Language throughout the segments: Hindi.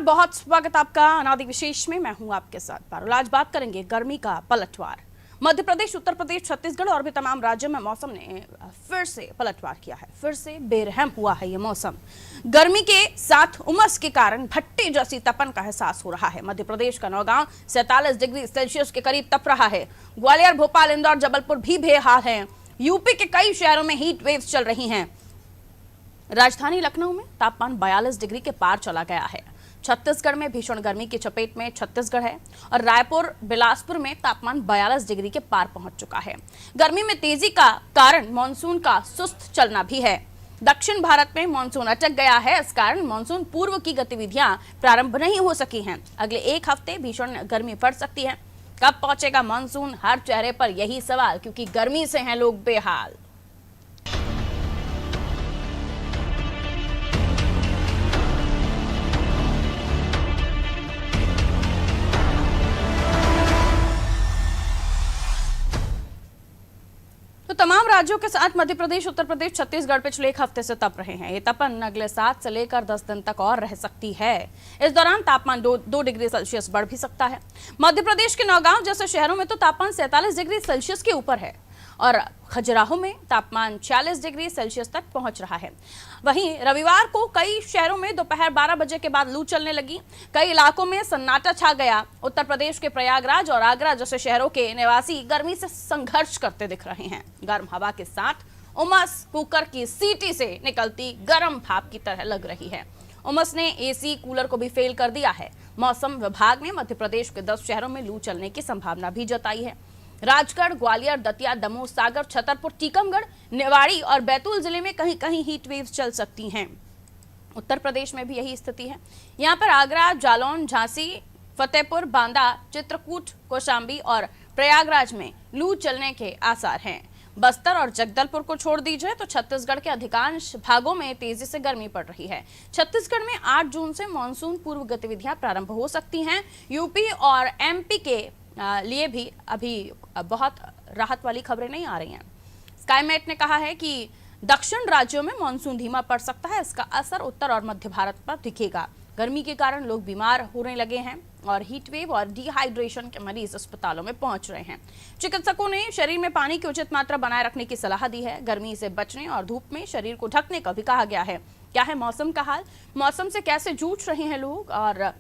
बहुत स्वागत आपका अनादि विशेष में। मैं हूं आपके साथ पारुल। आज बात करेंगे गर्मी का पलटवार। मध्य प्रदेश, उत्तर प्रदेश, छत्तीसगढ़ और भी तमाम राज्यों में मौसम ने फिर से पलटवार किया है। फिर से बेरहम हुआ है ये मौसम। गर्मी के साथ उमस के कारण भट्टी जैसी तपन का एहसास हो रहा है। मध्य प्रदेश का नौगांव 47 डिग्री सेल्सियस के करीब तप रहा है। ग्वालियर, भोपाल, इंदौर, जबलपुर भी बेहाल है। यूपी के कई शहरों में हीट वेव्स चल रही हैं। राजधानी लखनऊ में तापमान 42 डिग्री के पार चला गया है। छत्तीसगढ़ में भीषण गर्मी की चपेट में छत्तीसगढ़ है और रायपुर, बिलासपुर में तापमान 42 डिग्री के पार पहुंच चुका है। गर्मी में तेजी का कारण मानसून का सुस्त चलना भी है। दक्षिण भारत में मानसून अटक गया है। इस कारण मानसून पूर्व की गतिविधियां प्रारंभ नहीं हो सकी हैं। अगले एक हफ्ते भीषण गर्मी पड़ सकती है। कब पहुंचेगा मानसून? हर चेहरे पर यही सवाल, क्योंकि गर्मी से हैं लोग बेहाल। तो तमाम राज्यों के साथ मध्य प्रदेश, उत्तर प्रदेश, छत्तीसगढ़ पिछले एक हफ्ते से तप रहे हैं। ये तपन अगले 7 से लेकर 10 दिन तक और रह सकती है। इस दौरान तापमान 2 डिग्री सेल्सियस बढ़ भी सकता है। मध्य प्रदेश के नौगांव जैसे शहरों में तो तापमान 47 डिग्री सेल्सियस के ऊपर है और खजुराहो में तापमान 46 डिग्री सेल्सियस तक पहुंच रहा है। वहीं रविवार को कई शहरों में दोपहर 12 बजे के बाद लू चलने लगी। कई इलाकों में सन्नाटा छा गया। उत्तर प्रदेश के प्रयागराज और आगरा जैसे शहरों के निवासी गर्मी से संघर्ष करते दिख रहे हैं। गर्म हवा के साथ उमस कुकर की सीटी से निकलती गर्म भाप की तरह लग रही है। उमस ने एसी, कूलर को भी फेल कर दिया है। मौसम विभाग ने मध्य प्रदेश के 10 शहरों में लू चलने की संभावना भी जताई है। राजगढ़, ग्वालियर, दतिया, दमोह, सागर, छतरपुर, टीकमगढ़, निवाड़ी और बैतूल जिले में कहीं कहीं हीट वेव्स चल सकती हैं। उत्तर प्रदेश में भी यही स्थिति है। यहाँ पर आगरा, जालौन, झांसी, फतेहपुर, बांदा, चित्रकूट, कौशाम्बी और प्रयागराज में लू चलने के आसार हैं। बस्तर और जगदलपुर को छोड़ दीजिए तो छत्तीसगढ़ के अधिकांश भागों में तेजी से गर्मी पड़ रही है। छत्तीसगढ़ में 8 जून से मानसून पूर्व गतिविधियां प्रारंभ हो सकती हैं। यूपी और एमपी के लिए भी अभी बहुत राहत वाली खबरें नहीं आ रही हैं। स्काईमेट ने कहा है कि दक्षिण राज्यों में मानसून धीमा पड़ सकता है। इसका असर उत्तर और मध्य भारत पर दिखेगा। गर्मी के कारण लोग बीमार होने लगे हैं और हीट वेव और डिहाइड्रेशन के मरीज अस्पतालों में पहुंच रहे हैं। चिकित्सकों ने शरीर में पानी की उचित मात्रा बनाए रखने की सलाह दी है। गर्मी से बचने और धूप में शरीर को ढकने का भी कहा गया है। क्या है मौसम का हाल? मौसम से कैसे जूझ रहे हैं लोग और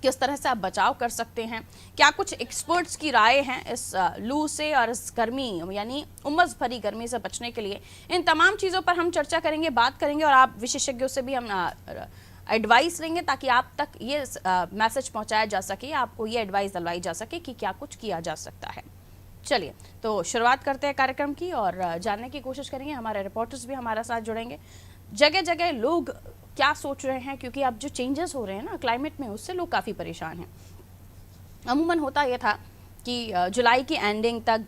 किस तरह से आप बचाव कर सकते हैं? क्या कुछ एक्सपर्ट्स की राय हैं इस लू से और इस गर्मी यानी उमस भरी गर्मी से बचने के लिए? इन तमाम चीज़ों पर हम चर्चा करेंगे, बात करेंगे और आप विशेषज्ञों से भी हम एडवाइस लेंगे ताकि आप तक ये मैसेज पहुंचाया जा सके, आपको ये एडवाइस दिलवाई जा सके कि क्या कुछ किया जा सकता है। चलिए तो शुरुआत करते हैं कार्यक्रम की और जानने की कोशिश करेंगे। हमारे रिपोर्टर्स भी हमारे साथ जुड़ेंगे। जगह जगह लोग क्या सोच रहे हैं, क्योंकि अब जो चेंजेस हो रहे हैं ना क्लाइमेट में, उससे लोग काफ़ी परेशान हैं। अमूमन होता यह था कि जुलाई की एंडिंग तक,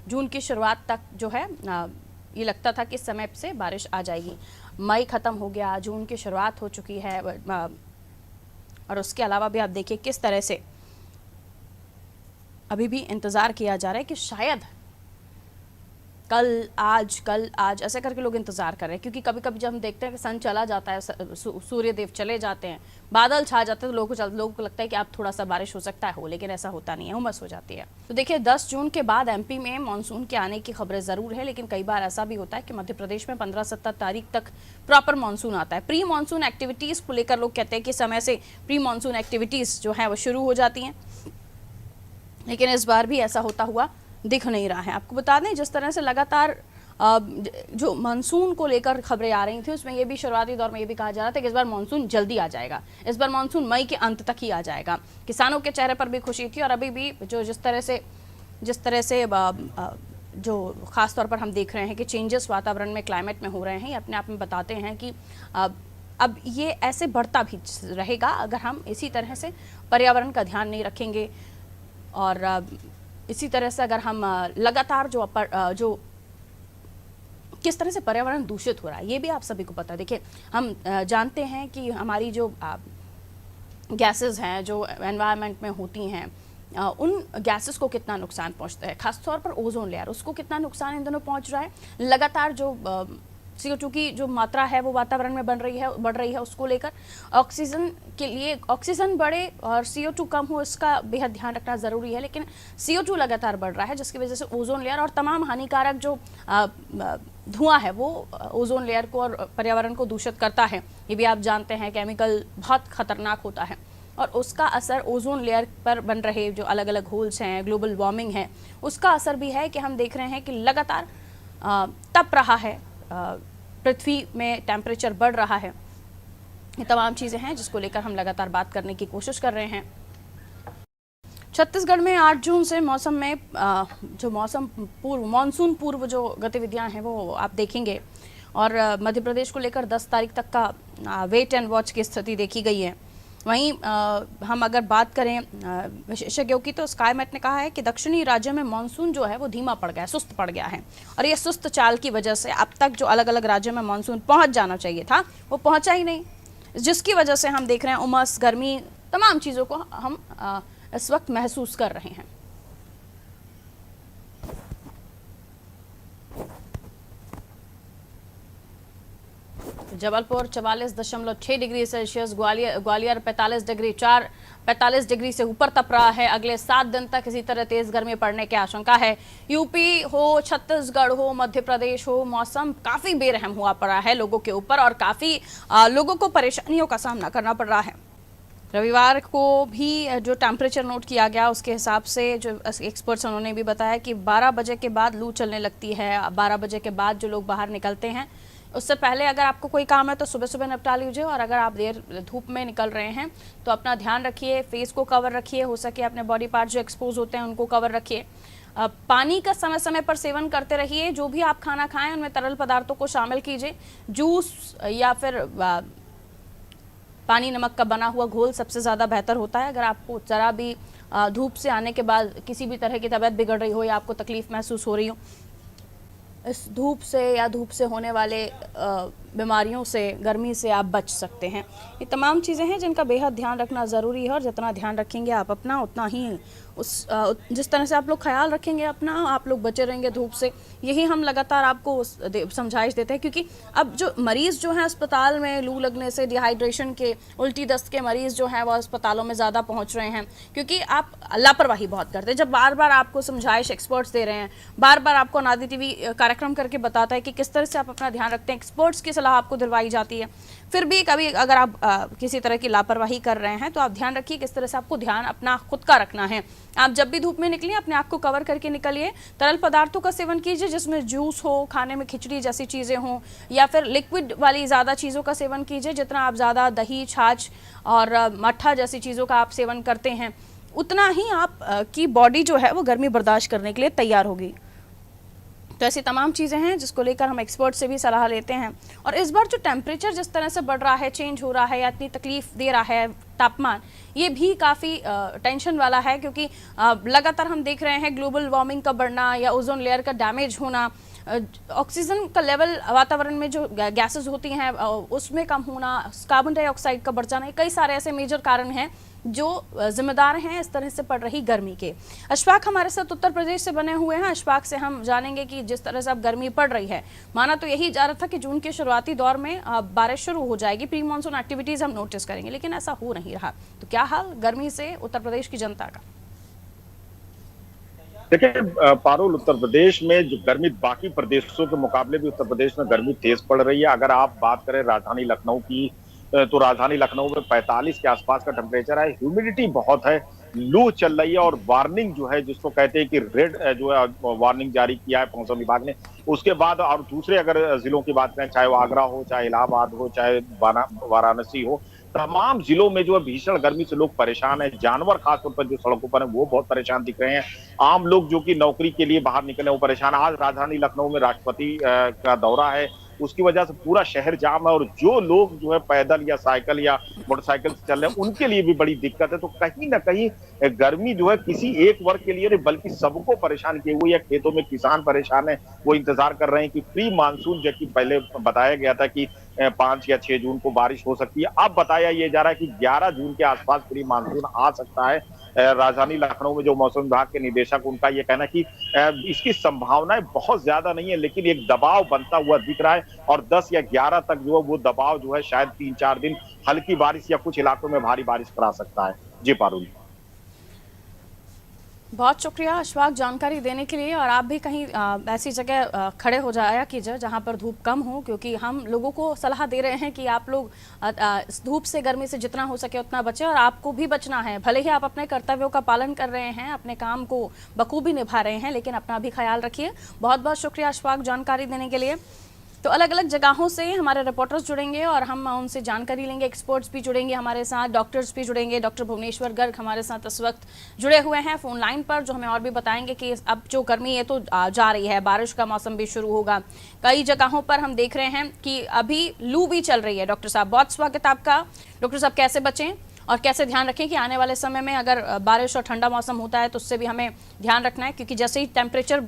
जून की शुरुआत तक जो है ये लगता था कि इस समय से बारिश आ जाएगी। मई ख़त्म हो गया, जून की शुरुआत हो चुकी है और उसके अलावा भी आप देखिए किस तरह से अभी भी इंतज़ार किया जा रहा है कि शायद कल आज ऐसे करके लोग इंतजार कर रहे हैं। क्योंकि कभी कभी जब हम देखते हैं कि सन चला जाता है, सूर्य देव चले जाते हैं, बादल छा जाते हैं, तो लोगों को लगता है कि अब थोड़ा सा बारिश हो सकता है, लेकिन ऐसा होता नहीं है, उमस हो जाती है। तो देखिए 10 जून के बाद एमपी में मानसून के आने की खबरें ज़रूर है, लेकिन कई बार ऐसा भी होता है कि मध्य प्रदेश में 15-17 तारीख तक प्रॉपर मानसून आता है। प्री मानसून एक्टिविटीज़ को लेकर लोग कहते हैं कि समय से प्री मानसून एक्टिविटीज़ जो है वो शुरू हो जाती हैं, लेकिन इस बार भी ऐसा होता हुआ दिख नहीं रहा है। आपको बता दें जिस तरह से लगातार जो मानसून को लेकर खबरें आ रही थी, उसमें ये भी शुरुआती दौर में ये भी कहा जा रहा था कि इस बार मानसून जल्दी आ जाएगा, इस बार मानसून मई के अंत तक ही आ जाएगा। किसानों के चेहरे पर भी खुशी थी और अभी भी जिस तरह से जो ख़ास तौर पर हम देख रहे हैं कि चेंजेस वातावरण में, क्लाइमेट में हो रहे हैं, ये अपने आप में बताते हैं कि अब ये ऐसे बढ़ता भी रहेगा अगर हम इसी तरह से पर्यावरण का ध्यान नहीं रखेंगे और इसी तरह से अगर हम लगातार जो किस तरह से पर्यावरण दूषित हो रहा है, ये भी आप सभी को पता है। देखिए हम जानते हैं कि हमारी जो गैसेस हैं जो एनवायरनमेंट में होती हैं, उन गैसेस को कितना नुकसान पहुंचता है, खासतौर पर ओजोन लेयर, उसको कितना नुकसान इन दोनों पहुंच रहा है। लगातार जो CO2 की जो मात्रा है वो वातावरण में बढ़ रही है, उसको लेकर ऑक्सीजन के लिए ऑक्सीजन बढ़े और CO2 कम हो, इसका बेहद ध्यान रखना ज़रूरी है। लेकिन CO2 लगातार बढ़ रहा है, जिसकी वजह से ओजोन लेयर और तमाम हानिकारक जो धुआं है वो ओजोन लेयर को और पर्यावरण को दूषित करता है। ये भी आप जानते हैं, केमिकल बहुत खतरनाक होता है और उसका असर ओजोन लेयर पर बन रहे जो अलग अलग होल्स हैं, ग्लोबल वार्मिंग है, उसका असर भी है कि हम देख रहे हैं कि लगातार तप रहा है, पृथ्वी में टेम्परेचर बढ़ रहा है। ये तमाम चीज़ें हैं जिसको लेकर हम लगातार बात करने की कोशिश कर रहे हैं। छत्तीसगढ़ में 8 जून से मौसम में जो मानसून पूर्व जो गतिविधियां हैं वो आप देखेंगे और मध्य प्रदेश को लेकर 10 तारीख तक का वेट एंड वॉच की स्थिति देखी गई है। वहीं हम अगर बात करें विशेषज्ञों की, तो स्काईमेट ने कहा है कि दक्षिणी राज्य में मानसून जो है वो धीमा पड़ गया है, सुस्त पड़ गया है और ये सुस्त चाल की वजह से अब तक जो अलग अलग राज्यों में मानसून पहुंच जाना चाहिए था वो पहुंचा ही नहीं, जिसकी वजह से हम देख रहे हैं उमस, गर्मी, तमाम चीज़ों को हम इस वक्त महसूस कर रहे हैं। Jabalpur 44.6 degree Celsius, Gwalior 45 degree से ऊपर तप रहा है। अगले 7 दिन तक इसी तरह तेज गर्मी पड़ने की आशंका है। यूपी हो, छत्तीसगढ़ हो, मध्य प्रदेश हो, मौसम काफी बेरहम हुआ पड़ा है लोगों के ऊपर और काफी लोगों को परेशानियों का सामना करना पड़ रहा है। रविवार को भी जो टेम्परेचर नोट किया गया उसके हिसाब से जो एक्सपर्ट्स उन्होंने भी बताया कि 12 बजे के बाद लू चलने लगती है। 12 बजे के बाद जो लोग बाहर निकलते हैं, उससे पहले अगर आपको कोई काम है तो सुबह सुबह निपटा लीजिए और अगर आप देर धूप में निकल रहे हैं तो अपना ध्यान रखिए, फेस को कवर रखिए, हो सके अपने बॉडी पार्ट जो एक्सपोज होते हैं उनको कवर रखिए। पानी का समय समय पर सेवन करते रहिए। जो भी आप खाना खाएं उनमें तरल पदार्थों को शामिल कीजिए। जूस या फिर पानी नमक का बना हुआ घोल सबसे ज़्यादा बेहतर होता है। अगर आपको ज़रा भी धूप से आने के बाद किसी भी तरह की तबीयत बिगड़ रही हो या आपको तकलीफ़ महसूस हो रही हो, इस धूप से या धूप से होने वाले बीमारियों से, गर्मी से आप बच सकते हैं। ये तमाम चीज़ें हैं जिनका बेहद ध्यान रखना ज़रूरी है और जितना ध्यान रखेंगे आप अपना, उतना ही जिस तरह से आप लोग ख्याल रखेंगे अपना, आप लोग बचे रहेंगे धूप से। यही हम लगातार आपको समझाइश देते हैं, क्योंकि अब जो मरीज़ जो हैं अस्पताल में लू लगने से, डिहाइड्रेशन के, उल्टी दस्त के मरीज़ जो हैं वो अस्पतालों में ज़्यादा पहुँच रहे हैं, क्योंकि आप लापरवाही बहुत करते हैं। जब बार बार आपको समझाइश एक्सपर्ट्स दे रहे हैं, बार बार आपको नादी टीवी कार्यक्रम करके बताता है कि किस तरह से आप अपना ध्यान रखते हैं, एक्सपर्ट्स की सलाह आपको दिलवाई जाती है, फिर भी कभी अगर आप किसी तरह की लापरवाही कर रहे हैं तो आप ध्यान रखिए किस तरह से आपको ध्यान अपना खुद का रखना है। आप जब भी धूप में निकलिए अपने आप को कवर करके निकलिए। तरल पदार्थों का सेवन कीजिए जिसमें जूस हो, खाने में खिचड़ी जैसी चीज़ें हों, या फिर लिक्विड वाली ज़्यादा चीज़ों का सेवन कीजिए। जितना आप ज़्यादा दही, छाछ और मट्ठा जैसी चीज़ों का आप सेवन करते हैं उतना ही आप की बॉडी जो है वो गर्मी बर्दाश्त करने के लिए तैयार होगी। तो ऐसी तमाम चीज़ें हैं जिसको लेकर हम एक्सपर्ट से भी सलाह लेते हैं। और इस बार जो टेम्परेचर जिस तरह से बढ़ रहा है, चेंज हो रहा है या इतनी तकलीफ दे रहा है तापमान, ये भी काफ़ी टेंशन वाला है, क्योंकि लगातार हम देख रहे हैं ग्लोबल वार्मिंग का बढ़ना या ओजोन लेयर का डैमेज होना, ऑक्सीजन का लेवल वातावरण में जो गैसेस होती हैं उसमें कम होना, कार्बन डाइऑक्साइड का बढ़ जाना, कई सारे ऐसे मेजर कारण हैं जो जिम्मेदार हैं इस तरह से पड़ रही गर्मी के। अशफाक हमारे साथ उत्तर प्रदेश से बने हुए हैं। अशफाक से हम जानेंगे कि जिस तरह से अब गर्मी पड़ रही है, माना तो यही जा रहा था कि जून के शुरुआती दौर में बारिश शुरू हो जाएगी, प्री मानसून एक्टिविटीज हम नोटिस करेंगे, लेकिन ऐसा हो नहीं रहा। तो क्या हाल गर्मी से उत्तर प्रदेश की जनता का? देखिए पारुल, उत्तर प्रदेश में जो गर्मी बाकी प्रदेशों के मुकाबले भी उत्तर प्रदेश में गर्मी तेज पड़ रही है। अगर आप बात करें राजधानी लखनऊ की, तो राजधानी लखनऊ में 45 के आसपास का टेम्परेचर है, ह्यूमिडिटी बहुत है, लू चल रही है और वार्निंग जो है, जिसको कहते हैं कि रेड जो है वार्निंग जारी किया है मौसम विभाग ने। उसके बाद और दूसरे अगर जिलों की बात करें, चाहे वो आगरा हो, चाहे इलाहाबाद हो, चाहे वाराणसी हो, तमाम जिलों में जो है भीषण गर्मी से लोग परेशान हैं। जानवर खासतौर पर जो सड़कों पर हैं वो बहुत परेशान दिख रहे हैं। आम लोग जो कि नौकरी के लिए बाहर निकले वो परेशान। आज राजधानी लखनऊ में राष्ट्रपति का दौरा है, उसकी वजह से पूरा शहर जाम है और जो लोग जो है पैदल या साइकिल या मोटरसाइकिल से चल रहे हैं उनके लिए भी बड़ी दिक्कत है। तो कहीं ना कहीं गर्मी जो है किसी एक वर्ग के लिए नहीं बल्कि सबको परेशान किए हुए है। खेतों में किसान परेशान है, वो इंतजार कर रहे हैं कि प्री मानसून, जबकि पहले बताया गया था कि 5 या 6 जून को बारिश हो सकती है। अब बताया ये जा रहा है कि 11 जून के आसपास प्री मानसून आ सकता है। राजधानी लखनऊ में जो मौसम विभाग के निदेशक, उनका ये कहना है कि इसकी संभावनाएं बहुत ज्यादा नहीं है, लेकिन एक दबाव बनता हुआ दिख रहा है और 10 या 11 तक जो है वो दबाव जो है शायद 3-4 दिन हल्की बारिश या कुछ इलाकों में भारी बारिश करा सकता है। जी पारुल। बहुत शुक्रिया अशफाक जानकारी देने के लिए। और आप भी कहीं ऐसी जगह खड़े हो जाया कीजिए जहां पर धूप कम हो, क्योंकि हम लोगों को सलाह दे रहे हैं कि आप लोग इस धूप से, गर्मी से जितना हो सके उतना बचें, और आपको भी बचना है। भले ही आप अपने कर्तव्यों का पालन कर रहे हैं, अपने काम को बखूबी निभा रहे हैं, लेकिन अपना भी ख्याल रखिए। बहुत बहुत शुक्रिया अशफाक जानकारी देने के लिए। तो अलग अलग जगहों से हमारे रिपोर्टर्स जुड़ेंगे और हम उनसे जानकारी लेंगे। एक्सपर्ट्स भी जुड़ेंगे हमारे साथ, डॉक्टर्स भी जुड़ेंगे। डॉक्टर भुवनेश्वर गर्ग हमारे साथ इस वक्त जुड़े हुए हैं फोन लाइन पर, जो हमें और भी बताएंगे कि अब जो गर्मी है तो जा रही है, बारिश का मौसम भी शुरू होगा। कई जगहों पर हम देख रहे हैं कि अभी लू भी चल रही है। डॉक्टर साहब, बहुत स्वागत है आपका। डॉक्टर साहब, कैसे बचें और कैसे ध्यान रखें कि आने वाले समय में अगर बारिश और ठंडा मौसम होता है तो उससे भी हमें ध्यान रखना है, क्योंकि जैसे ही टेम्परेचर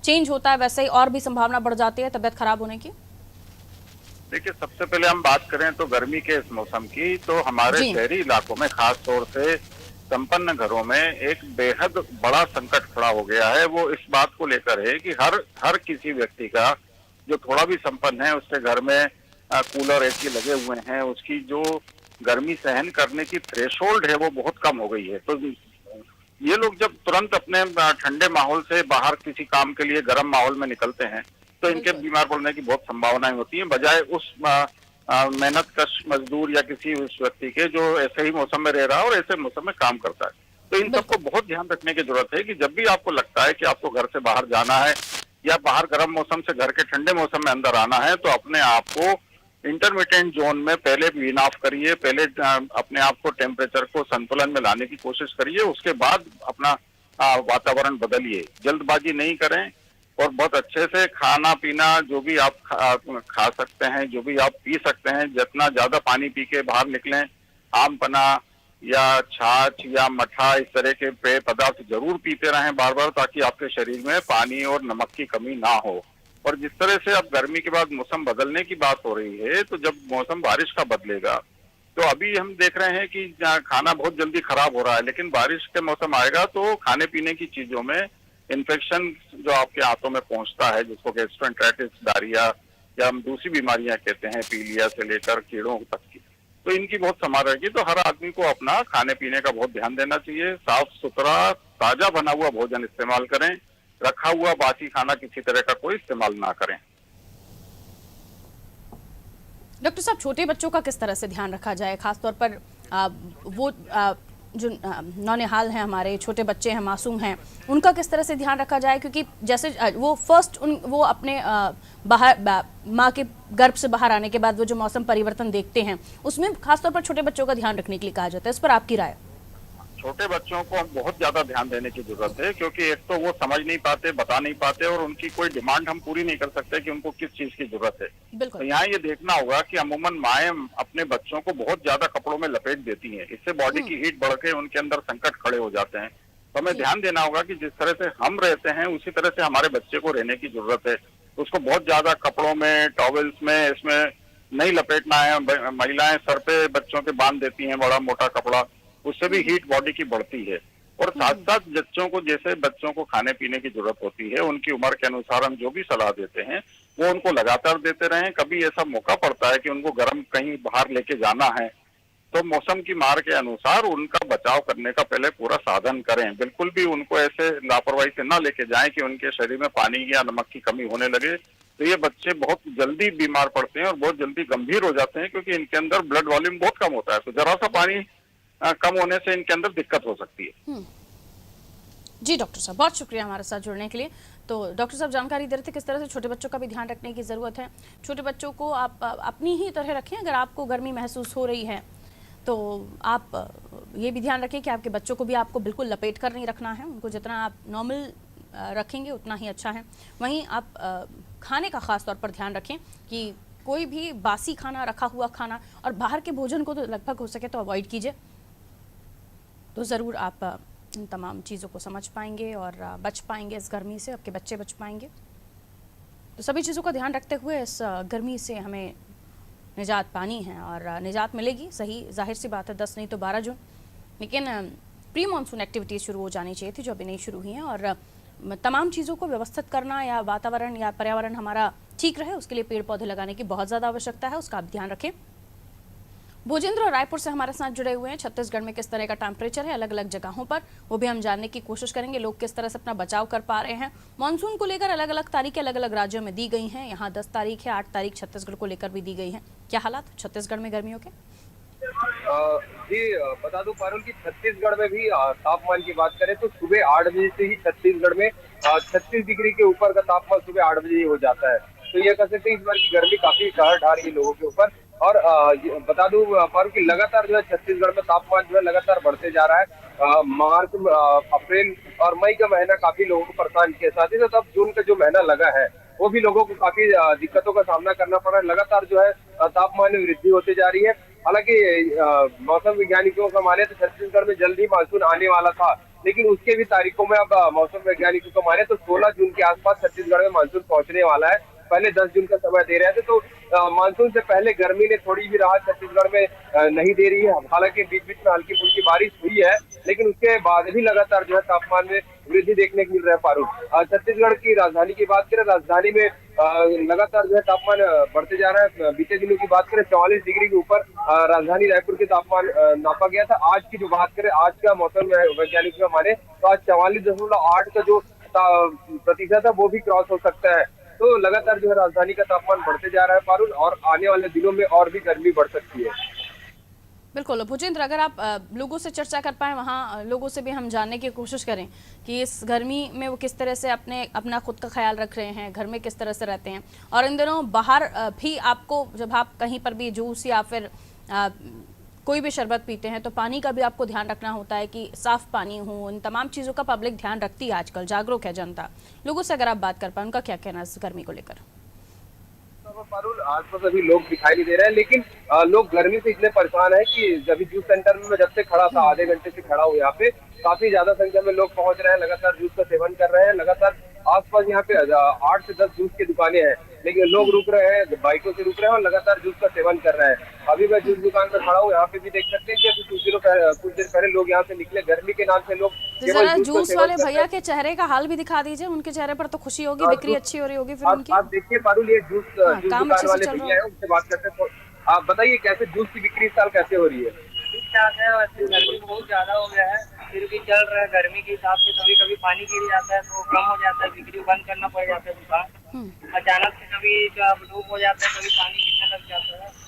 चेंज होता है वैसे ही और भी संभावना बढ़ जाती है तबीयत खराब होने की। देखिए, सबसे पहले हम बात करें तो गर्मी के इस मौसम की, तो हमारे शहरी इलाकों में खास तौर से संपन्न घरों में एक बेहद बड़ा संकट खड़ा हो गया है। वो इस बात को लेकर है कि हर किसी व्यक्ति का जो थोड़ा भी संपन्न है, उसके घर में कूलर एसी लगे हुए हैं, उसकी जो गर्मी सहन करने की थ्रेशोल्ड है वो बहुत कम हो गई है। तो ये लोग जब तुरंत अपने ठंडे माहौल से बाहर किसी काम के लिए गर्म माहौल में निकलते हैं तो इनके बीमार पड़ने की बहुत संभावनाएं होती हैं, बजाय उस मेहनत कश मजदूर या किसी उस व्यक्ति के जो ऐसे ही मौसम में रह रहा है और ऐसे मौसम में काम करता है। तो इन सबको बहुत ध्यान रखने की जरूरत है कि जब भी आपको लगता है कि आपको घर से बाहर जाना है या बाहर गर्म मौसम से घर के ठंडे मौसम में अंदर आना है, तो अपने आप को इंटरमीडिएट जोन में पहले वीन ऑफ करिए, पहले अपने आप को टेम्परेचर को संतुलन में लाने की कोशिश करिए, उसके बाद अपना वातावरण बदलिए। जल्दबाजी नहीं करें और बहुत अच्छे से खाना पीना जो भी आप खा सकते हैं, जो भी आप पी सकते हैं, जितना ज्यादा पानी पी के बाहर निकलें। आम पन्ना या छाछ या मठा इस तरह के पेय पदार्थ जरूर पीते रहें बार बार, ताकि आपके शरीर में पानी और नमक की कमी ना हो। और जिस तरह से अब गर्मी के बाद मौसम बदलने की बात हो रही है, तो जब मौसम बारिश का बदलेगा तो अभी हम देख रहे हैं कि खाना बहुत जल्दी खराब हो रहा है, लेकिन बारिश के मौसम आएगा तो खाने पीने की चीजों में इन्फेक्शन जो आपके हाथों में पहुंचता है, जिसको गैस्ट्रोएंटेराइटिस, डायरिया या हम दूसरी बीमारियां कहते हैं, पीलिया से लेकर कीड़ों तक की, तो इनकी बहुत संभाल रहेगी। तो हर आदमी को अपना खाने पीने का बहुत ध्यान देना चाहिए। साफ सुथरा ताजा बना हुआ भोजन इस्तेमाल करें, रखा हुआ बासी खाना किसी तरह का कोई इस्तेमाल ना करें। डॉक्टर साहब, छोटे बच्चों का किस तरह से ध्यान रखा जाए, खासतौर पर वो जो नौनिहाल हैं, हमारे छोटे बच्चे हैं, मासूम हैं, उनका किस तरह से ध्यान रखा जाए? क्योंकि जैसे वो वो अपने बाहर माँ के गर्भ से बाहर आने के बाद वो जो मौसम परिवर्तन देखते हैं, उसमें खासतौर पर छोटे बच्चों का ध्यान रखने के लिए कहा जाता है। इस पर आपकी राय? छोटे बच्चों को बहुत ज्यादा ध्यान देने की जरूरत है, क्योंकि एक तो वो समझ नहीं पाते, बता नहीं पाते, और उनकी कोई डिमांड हम पूरी नहीं कर सकते कि उनको किस चीज की जरूरत है। तो यहाँ ये देखना होगा कि अमूमन माएँ अपने बच्चों को बहुत ज्यादा कपड़ों में लपेट देती हैं, इससे बॉडी की हीट बढ़ के उनके अंदर संकट खड़े हो जाते हैं। तो हमें ध्यान देना होगा कि जिस तरह से हम रहते हैं उसी तरह से हमारे बच्चे को रहने की जरूरत है। उसको बहुत ज्यादा कपड़ों में, टॉवेल्स में, इसमें नहीं लपेटना है। महिलाएं सर पे बच्चों के बांध देती हैं बड़ा मोटा कपड़ा, उससे भी हीट बॉडी की बढ़ती है। और साथ साथ बच्चों को, जैसे बच्चों को खाने पीने की जरूरत होती है, उनकी उम्र के अनुसार हम जो भी सलाह देते हैं वो उनको लगातार देते रहें। कभी ऐसा मौका पड़ता है कि उनको गर्म कहीं बाहर लेके जाना है, तो मौसम की मार के अनुसार उनका बचाव करने का पहले पूरा साधन करें। बिल्कुल भी उनको ऐसे लापरवाही से ना लेके जाएं कि उनके शरीर में पानी या नमक की कमी होने लगे। तो ये बच्चे बहुत जल्दी बीमार पड़ते हैं और बहुत जल्दी गंभीर हो जाते हैं, क्योंकि इनके अंदर ब्लड वॉल्यूम बहुत कम होता है। तो जरा सा पानी कम होने से इनके अंदर दिक्कत हो सकती है। जी डॉक्टर साहब, बहुत शुक्रिया हमारे साथ जुड़ने के लिए। तो डॉक्टर साहब जानकारी दे रहे थे किस तरह से छोटे बच्चों का भी ध्यान रखने की ज़रूरत है। छोटे बच्चों को आप अपनी ही तरह रखें। अगर आपको गर्मी महसूस हो रही है तो आप ये भी ध्यान रखें कि आपके बच्चों को भी आपको बिल्कुल लपेट कर नहीं रखना है। उनको जितना आप नॉर्मल रखेंगे उतना ही अच्छा है। वहीं आप खाने का ख़ास तौर पर ध्यान रखें कि कोई भी बासी खाना, रखा हुआ खाना और बाहर के भोजन को तो लगभग हो सके तो अवॉइड कीजिए। तो ज़रूर आप इन तमाम चीज़ों को समझ पाएंगे और बच पाएंगे इस गर्मी से, आपके बच्चे बच पाएंगे। तो सभी चीज़ों का ध्यान रखते हुए इस गर्मी से हमें निजात पानी है और निजात मिलेगी, सही जाहिर सी बात है 10 नहीं तो 12 जून। लेकिन प्री मानसून एक्टिविटीज़ शुरू हो जानी चाहिए थी जो अभी नहीं शुरू हुई हैं, और तमाम चीज़ों को व्यवस्थित करना या वातावरण या पर्यावरण हमारा ठीक रहे उसके लिए पेड़ पौधे लगाने की बहुत ज़्यादा आवश्यकता है, उसका आप ध्यान रखें। भोजेंद्र रायपुर से हमारे साथ जुड़े हुए हैं। छत्तीसगढ़ में किस तरह का टेम्परेचर है अलग अलग जगहों पर, वो भी हम जानने की कोशिश करेंगे। लोग किस तरह से अपना बचाव कर पा रहे हैं। मानसून को लेकर अलग अलग तारीखें अलग अलग राज्यों में दी गई हैं। यहाँ 10 तारीख है, 8 तारीख छत्तीसगढ़ को लेकर भी दी गई है। क्या हालात छत्तीसगढ़ में गर्मियों के? जी बता दूं पारुल की छत्तीसगढ़ में भी तापमान की बात करें तो सुबह 8 बजे से ही छत्तीसगढ़ में 36 डिग्री के ऊपर का तापमान सुबह 8 बजे ही हो जाता है। तो ये कह सकते हैं इस बार की गर्मी काफी कहर ढा रही है लोगों के ऊपर। और बता दूं पारुल की लगातार जो है छत्तीसगढ़ में तापमान जो है लगातार बढ़ते जा रहा है। मार्च, अप्रैल और मई का महीना काफी लोगों को परेशान किया, साथ ही साथ अब जून का जो महीना लगा है वो भी लोगों को काफी दिक्कतों का सामना करना पड़ रहा है। लगातार जो है तापमान में वृद्धि होती जा रही है। हालांकि मौसम वैज्ञानिकों का माने तो छत्तीसगढ़ में जल्द ही मानसून आने वाला था, लेकिन उसके भी तारीखों में अब मौसम वैज्ञानिकों का माने तो 16 जून के आसपास छत्तीसगढ़ में मानसून पहुंचने वाला है। पहले 10 जून का समय दे रहे थे, तो मानसून से पहले गर्मी ने थोड़ी भी राहत छत्तीसगढ़ में नहीं दे रही है। हालांकि बीच बीच में हल्की फुल्की बारिश हुई है, लेकिन उसके बाद भी लगातार जो है तापमान में वृद्धि देखने को मिल रहा है। फारूक, छत्तीसगढ़ की राजधानी की बात करें, राजधानी में लगातार जो है तापमान बढ़ते जा रहा है। बीते दिनों की बात करें 44 डिग्री के ऊपर राजधानी रायपुर के तापमान नापा गया था। आज की जो बात करें, आज का मौसम वैज्ञानिक का माने तो आज 44.8 का जो प्रतिशत है वो भी क्रॉस हो सकता है। तो लगातार जो है राजधानी का तापमान बढ़ते जा रहा है पारुल, और आने वाले दिनों में और भी गर्मी बढ़ सकती है। बिल्कुल भूजेंद्र, अगर आप लोगों से चर्चा कर पाए, वहाँ लोगों से भी हम जानने की कोशिश करें कि इस गर्मी में वो किस तरह से अपना खुद का ख्याल रख रहे हैं, घर में किस तरह से रहते हैं, और इन दिनों बाहर भी आपको जब आप कहीं पर भी जूस या फिर कोई भी शरबत पीते हैं तो पानी का भी आपको ध्यान रखना होता है कि साफ पानी हो। इन तमाम चीज़ों का पब्लिक ध्यान रखती है, आजकल जागरूक है जनता। लोगों से अगर आप बात कर पाए, उनका क्या कहना है इस गर्मी को लेकर? पारुल, आसपास अभी लोग दिखाई नहीं दे रहे हैं, लेकिन लोग गर्मी से इतने परेशान है कि जब जूस सेंटर में मैं जब से खड़ा था, आधे घंटे से खड़ा हूँ यहाँ पे, काफी ज्यादा संख्या में लोग पहुंच रहे हैं, लगातार जूस का सेवन कर रहे हैं। लगातार आसपास यहाँ पे 8 से 10 जूस की दुकानें हैं, लेकिन लोग रुक रहे हैं, बाइकों से रुक रहे हैं और लगातार जूस का सेवन कर रहे हैं। अभी मैं जूस दुकान में खड़ा हूँ, यहाँ पे भी देख सकते हैं कि अभी कुछ देर पहले लोग यहाँ से निकले। गर्मी के नाम से लोग जरा जूस वाले भैया के चेहरे का हाल भी दिखा दीजिए। उनके चेहरे पर तो खुशी होगी, बिक्री अच्छी हो रही होगी फिर उनकी। आप देखिए पारुल, ये जूस दुकान वाले भैया है, उनसे बात करते हैं। तो आप बताइए कैसे जूस की बिक्री इस साल कैसे हो रही है? ठीक ठाक है, वैसे गर्मी बहुत ज्यादा हो गया है, फिर भी चल रहा है। गर्मी के हिसाब से कभी कभी पानी गिर जाता है तो कम हो जाता है, बिक्री बंद करना पड़ जाता है दुकान। अचानक से कभी जब धूप हो जाता है, कभी पानी गिरने लग जाता है।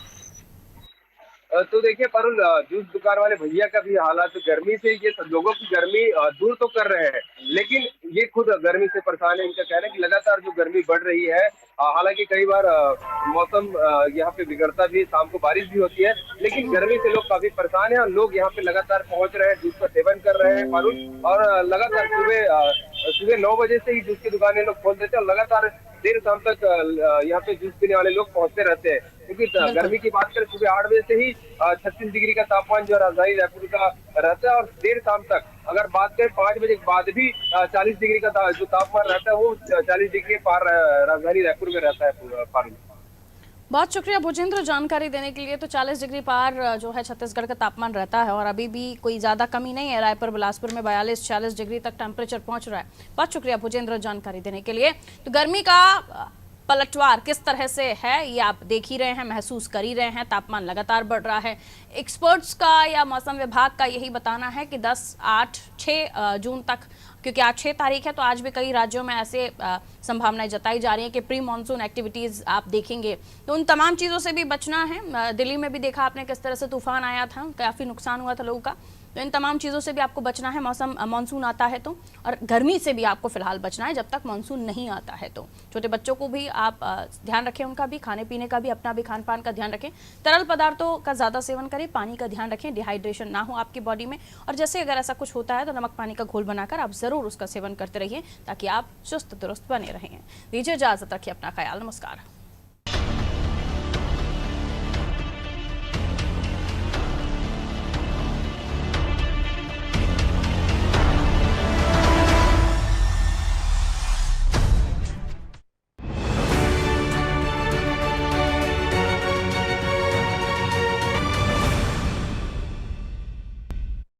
तो देखिए पारुल, जूस दुकान वाले भैया का भी हालात गर्मी से, ये लोगों की गर्मी दूर तो कर रहे हैं, लेकिन ये खुद गर्मी से परेशान है। इनका कहना है कि लगातार जो गर्मी बढ़ रही है, हालांकि कई बार मौसम यहाँ पे बिगड़ता भी, शाम को बारिश भी होती है, लेकिन गर्मी से लोग काफी परेशान है और लोग यहाँ पे लगातार पहुंच रहे हैं, जूस का सेवन कर रहे हैं पारुल। और लगातार सुबह 9 बजे से ही जूस की दुकानें लोग खोल देते हैं और लगातार देर शाम तक यहाँ पे जूस पीने वाले लोग पहुंचते रहते हैं। क्योंकि गर्मी की बात करें, सुबह 8 बजे से ही 36 डिग्री का तापमान जो राजधानी रायपुर का रहता है, और देर शाम तक अगर बात करें 5 बजे के बाद भी 40 डिग्री का जो तापमान रहता है वो 40 डिग्री पार राजधानी रायपुर में रहता है पारुल। बहुत शुक्रिया भूजेंद्र जानकारी देने के लिए। तो 40 डिग्री पार जो है छत्तीसगढ़ का तापमान रहता है और अभी भी कोई ज़्यादा कमी नहीं है। रायपुर बिलासपुर में 42-46 डिग्री तक टेम्परेचर पहुंच रहा है। बहुत शुक्रिया भूजेंद्र जानकारी देने के लिए। तो गर्मी का पलटवार किस तरह से है ये आप देख ही रहे हैं, महसूस कर ही रहे हैं। तापमान लगातार बढ़ रहा है। एक्सपर्ट्स का या मौसम विभाग का यही बताना है कि 10, 8, 6 जून तक, क्योंकि आज 6 तारीख है तो आज भी कई राज्यों में ऐसे संभावनाएं जताई जा रही हैं कि प्री मानसून एक्टिविटीज़ आप देखेंगे। तो उन तमाम चीज़ों से भी बचना है। दिल्ली में भी देखा आपने किस तरह से तूफान आया था, काफ़ी नुकसान हुआ था लोगों का। तो इन तमाम चीज़ों से भी आपको बचना है मानसून आता है तो, और गर्मी से भी आपको फिलहाल बचना है जब तक मानसून नहीं आता है तो। छोटे बच्चों को भी आप ध्यान रखें, उनका भी खाने पीने का भी, अपना भी खान पान का ध्यान रखें। तरल पदार्थों का ज़्यादा सेवन करें, पानी का ध्यान रखें, डिहाइड्रेशन ना हो आपकी बॉडी में। और जैसे अगर ऐसा कुछ होता है तो नमक पानी का घोल बनाकर आप ज़रूर उसका सेवन करते रहिए ताकि आप चुस्त दुरुस्त बने रहें। दीजिए इजाज़त, रखिए अपना ख्याल। नमस्कार।